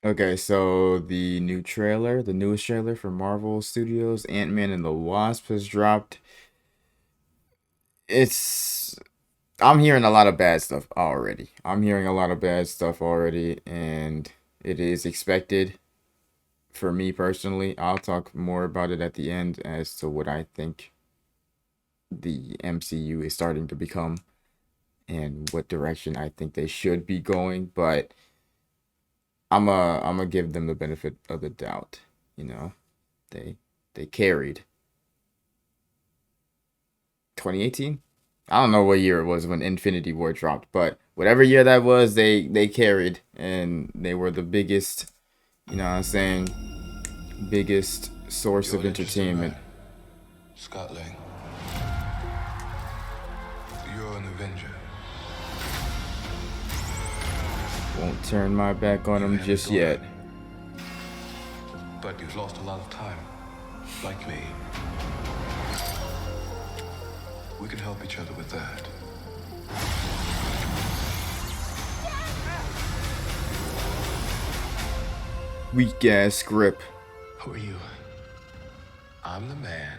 Okay, so the newest trailer for Marvel Studios, Ant-Man and the Wasp has dropped. It's I'm hearing a lot of bad stuff already. I'm hearing a lot of bad stuff already, and it is expected for me personally. I'll talk more about it at the end as to what I think the MCU is starting to become and what direction I think they should be going, but I'm gonna give them the benefit of the doubt. You know, they they carried 2018. I don't know what year it was when Infinity War dropped, but whatever year that was, they carried and they were the biggest, you know what I'm saying, biggest source You're of an interesting entertainment. man, Scott Lang. You're an Avenger. Won't turn my back on You them have a just yet. daughter, but you've lost a lot of time, like me. We can help each other with that. Weak ass grip. Who are you? I'm the man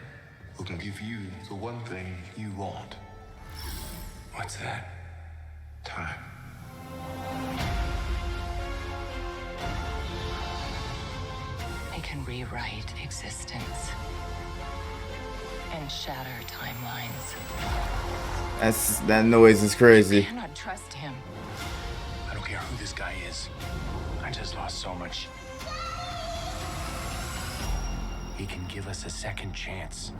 who can give you the one thing you want. What's that? Time. I can rewrite existence and shatter timelines. That noise is crazy. I cannot trust him. I don't care who this guy is. I just lost so much. He can give us a second chance.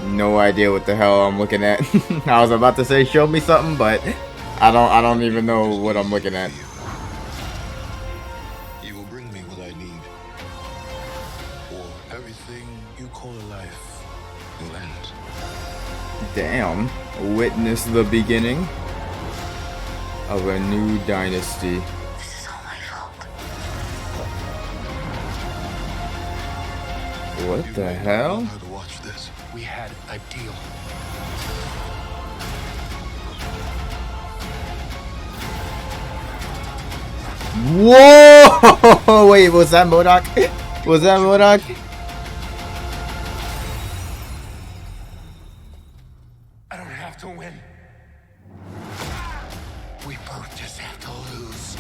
No idea what the hell I'm looking at. I was about to say show me something, but I don't even know what I'm looking at. You will bring me what I need. Or everything you call a life will end. Damn. Witness the beginning of a new dynasty. This is all my fault. What You the may not hell? know how to watch this. We had a deal. Whoa! Wait, was that Modoc? Was that Modoc? I don't have to win. We both just have to lose.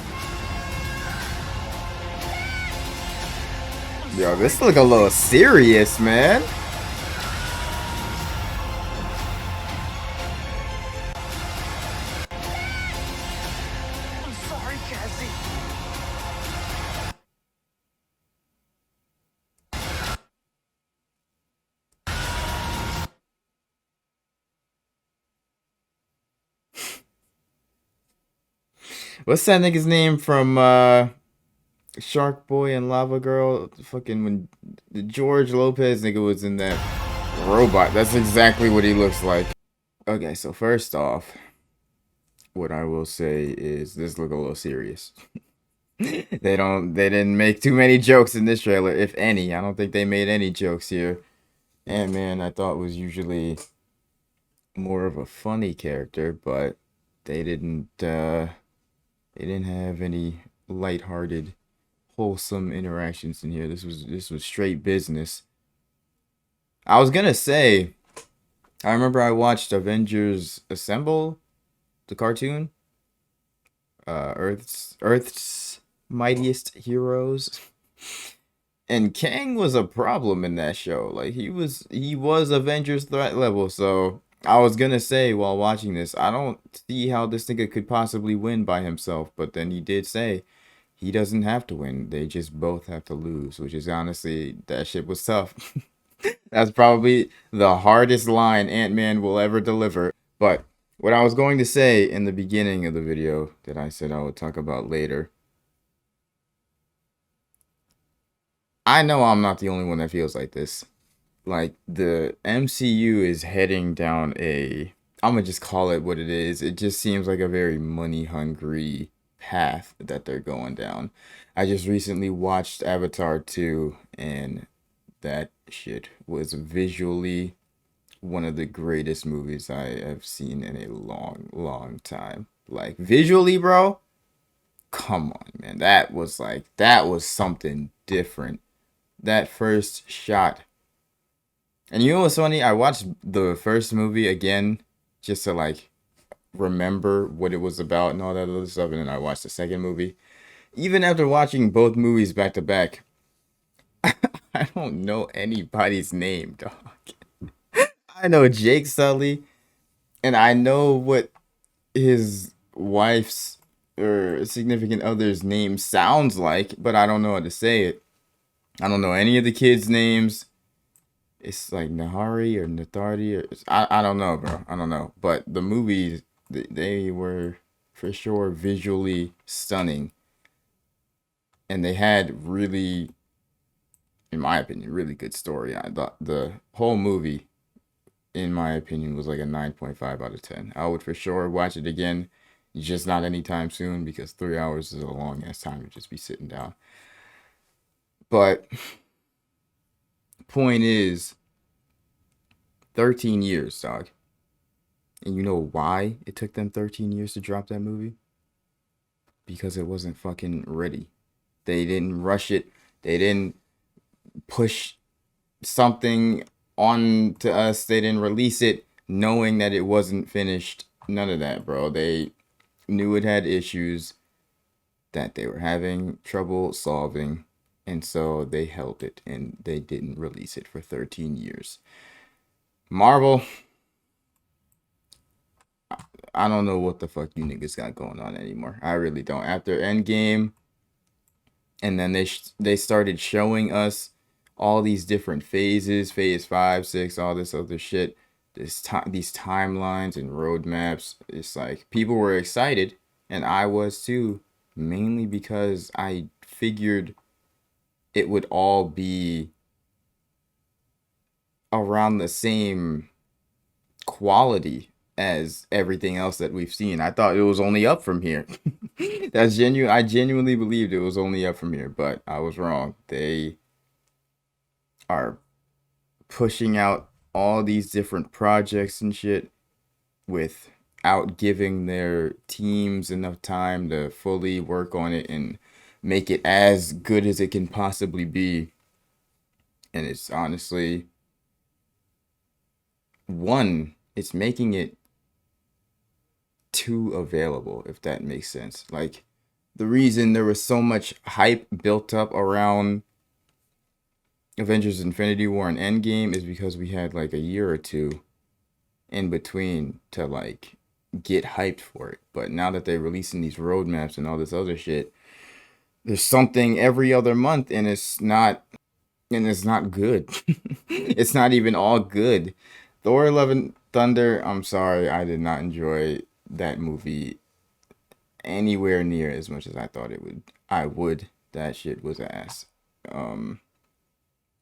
Yo, this look a little serious, man. I'm sorry, Cassie. What's that nigga's name from Shark Boy and Lava Girl? Fucking when the George Lopez nigga was in that robot. That's exactly what he looks like. Okay, so first off, what I will say is this look a little serious. They didn't make too many jokes in this trailer, if any. I don't think they made any jokes here. And man, I thought was usually more of a funny character, but they didn't have any lighthearted, wholesome interactions in here. This was straight business. I was gonna say, I remember I watched Avengers Assemble, the cartoon, Earth's Mightiest Heroes. And Kang was a problem in that show. Like he was Avengers threat level. So I was gonna say while watching this, I don't see how this nigga could possibly win by himself. But then he did say he doesn't have to win. They just both have to lose, which is honestly that shit was tough. That's probably the hardest line Ant-Man will ever deliver. But what I was going to say in the beginning of the video that I said I would talk about later, I know I'm not the only one that feels like this. Like the MCU is heading down I'm gonna just call it what it is. It just seems like a very money hungry path that they're going down. I just recently watched Avatar 2 and that shit was visually one of the greatest movies I have seen in a long, long time. Like visually, bro. Come on, man. That was something different. That first shot. And you know what's funny? I watched the first movie again just to like remember what it was about and all that other stuff, and then I watched the second movie. Even after watching both movies back to back, I don't know anybody's name, dog. I know Jake Sully, and I know what his wife's or significant other's name sounds like, but I don't know how to say it. I don't know any of the kids' names. It's like Nahari or Nathardi or I don't know, bro. I don't know. But the movies they were for sure visually stunning, and they had really, in my opinion, really good story. I thought the whole movie, in my opinion, was like a 9.5 out of 10. I would for sure watch it again, just not anytime soon because 3 hours is a long ass time to just be sitting down. But point is, 13 years, dog. And you know why it took them 13 years to drop that movie? Because it wasn't fucking ready. They didn't rush it. They didn't push something on to us. They didn't release it knowing that it wasn't finished. None of that, bro. They knew it had issues that they were having trouble solving. And so they held it and they didn't release it for 13 years. Marvel, I don't know what the fuck you niggas got going on anymore. I really don't. After Endgame, and then they started showing us all these different phases, phase 5, 6, all this other shit. These timelines and roadmaps. It's like people were excited, and I was too, mainly because I figured it would all be around the same quality as everything else that we've seen. I thought it was only up from here. That's genuine. I genuinely believed it was only up from here, but I was wrong. They are pushing out all these different projects and shit without giving their teams enough time to fully work on it and make it as good as it can possibly be. And it's honestly it's making it too available, if that makes sense. Like, the reason there was so much hype built up around Avengers Infinity War and Endgame is because we had like a year or two in between to like get hyped for it. But now that they're releasing these roadmaps and all this other shit, there's something every other month and it's not good. It's not even all good. Thor Love and Thunder, I'm sorry, I did not enjoy that movie anywhere near as much as I thought it would. I would. That shit was ass.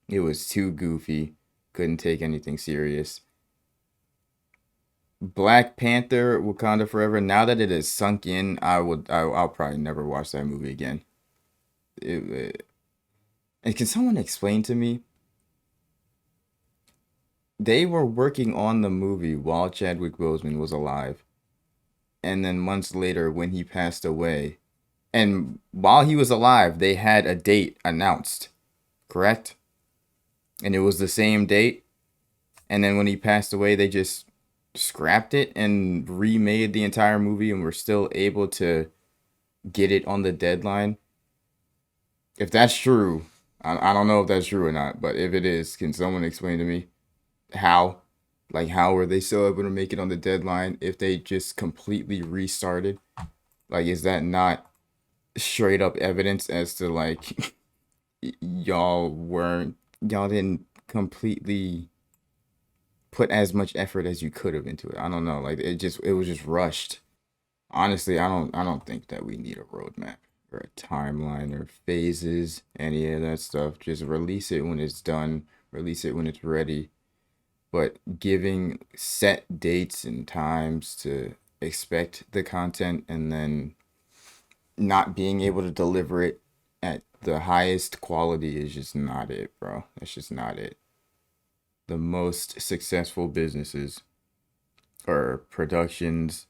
It was too goofy. Couldn't take anything serious. Black Panther, Wakanda Forever. Now that it has sunk in, I'll probably never watch that movie again. And can someone explain to me? They were working on the movie while Chadwick Boseman was alive. And then months later, when he passed away, and while he was alive, they had a date announced, correct? And it was the same date. And then when he passed away, they just scrapped it and remade the entire movie, and were still able to get it on the deadline. If that's true, I don't know if that's true or not, but if it is, can someone explain to me how? Like, how were they still able to make it on the deadline if they just completely restarted? Like, is that not straight up evidence as to like y'all didn't completely put as much effort as you could have into it? I don't know. Like, it was just rushed. Honestly, I don't think that we need a roadmap or a timeline or phases, any of that stuff. Just release it when it's done, release it when it's ready. But giving set dates and times to expect the content and then not being able to deliver it at the highest quality is just not it, bro. That's just not it. The most successful businesses or productions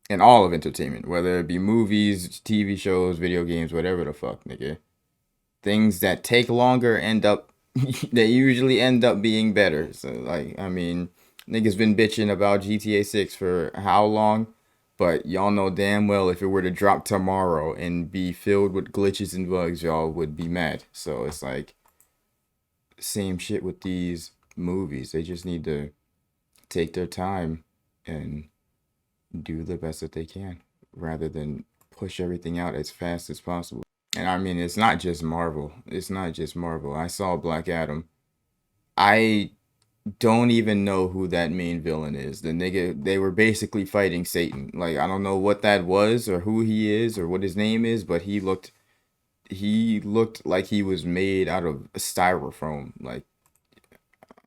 in all of entertainment, whether it be movies, TV shows, video games, whatever the fuck, nigga. Things that take longer end up they usually end up being better. So like, I mean, niggas been bitching about GTA 6 for how long? But y'all know damn well if it were to drop tomorrow and be filled with glitches and bugs, y'all would be mad. So it's like same shit with these movies. They just need to take their time and do the best that they can rather than push everything out as fast as possible. And I mean, it's not just Marvel. It's not just Marvel. I saw Black Adam. I don't even know who that main villain is. The nigga, they were basically fighting Satan. Like, I don't know what that was or who he is or what his name is, but he looked like he was made out of styrofoam. Like,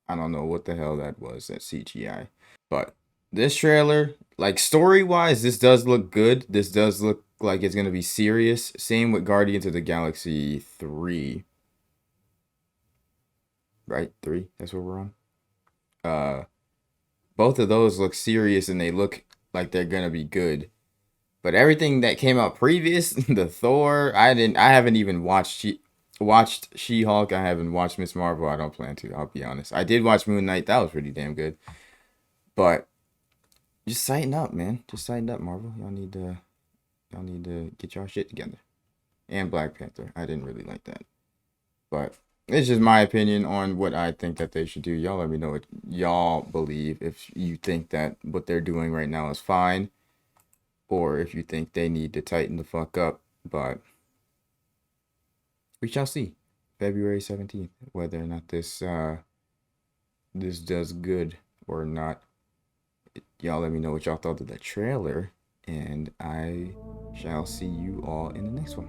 I don't know what the hell that was, that CGI. But this trailer, like story wise, this does look good. This does look like it's gonna be serious. Same with Guardians of the Galaxy 3. Right? 3? That's what we're on. Uh both of those look serious and they look like they're gonna be good. But everything that came out previous, the Thor, I haven't even watched She-Hulk. I haven't watched Miss Marvel. I don't plan to, I'll be honest. I did watch Moon Knight. That was pretty damn good. But just tighten up, man. Just tighten up, Marvel. Y'all need to get y'all shit together. And Black Panther. I didn't really like that. But it's just my opinion on what I think that they should do. Y'all let me know what y'all believe. If you think that what they're doing right now is fine, or if you think they need to tighten the fuck up. But we shall see. February 17th, whether or not this does good or not. Y'all let me know what y'all thought of the trailer, and I shall see you all in the next one.